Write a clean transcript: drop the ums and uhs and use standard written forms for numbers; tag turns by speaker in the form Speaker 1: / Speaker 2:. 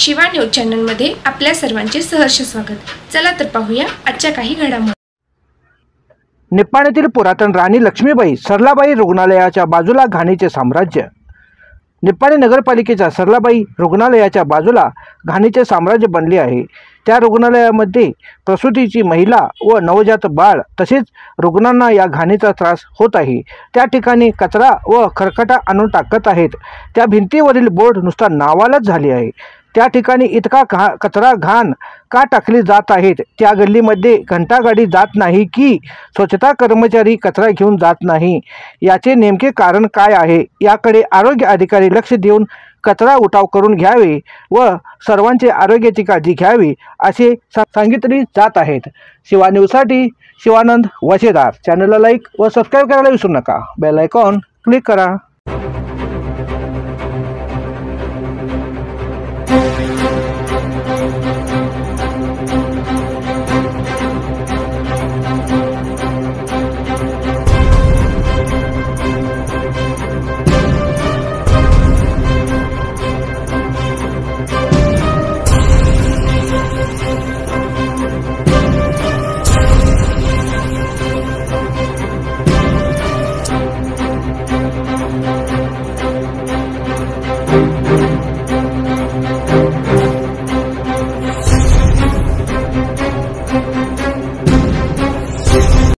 Speaker 1: Shiva news चॅनलमध्ये आपल्या सर्वांचे सहर्ष स्वागत। चला तर पाहूया आजच्या काही घडामोडी।
Speaker 2: निप्पाणीतील पुरातन राणी लक्ष्मीबाई सरलाबाई रुग्णालयाच्या बाजूला घाणीचे साम्राज्य। निप्पाणी नगरपालिकेच्या सरलाबाई रुग्णालयाच्या बाजूला घाणीचे साम्राज्य बनले आहे। त्या रुग्णालयामध्ये प्रसूतीची महिला व नवजात बाळ तसेच रुग्णांना या घाणीचा त्रास होत आहे। त्या ठिकाणी कचरा व खरकटा आणून टाकत आहेत। त्या भिंतीवरील बोर्ड नुसता नावालाच झाले आहे। त्या ठिकाणी इतका कचरा घाण का टाकली जात आहेत? त्या गल्लीमध्ये घंटागाडी जात नाही की स्वच्छता कर्मचारी कचरा घेऊन जात नाही? याचे नेमके कारण काय आहे? याकडे आरोग्य अधिकारी लक्ष देऊन कचरा उठाव करून घ्यावे व सर्वांचे आरोग्याची काळजी घ्यावी असे सांगितले जात आहेत। शिवा न्यूजसाठी शिवानंद वशेदार। चॅनलला लाईक व सबस्क्राईब करायला विसरू नका। बेल आयकॉन क्लिक करा।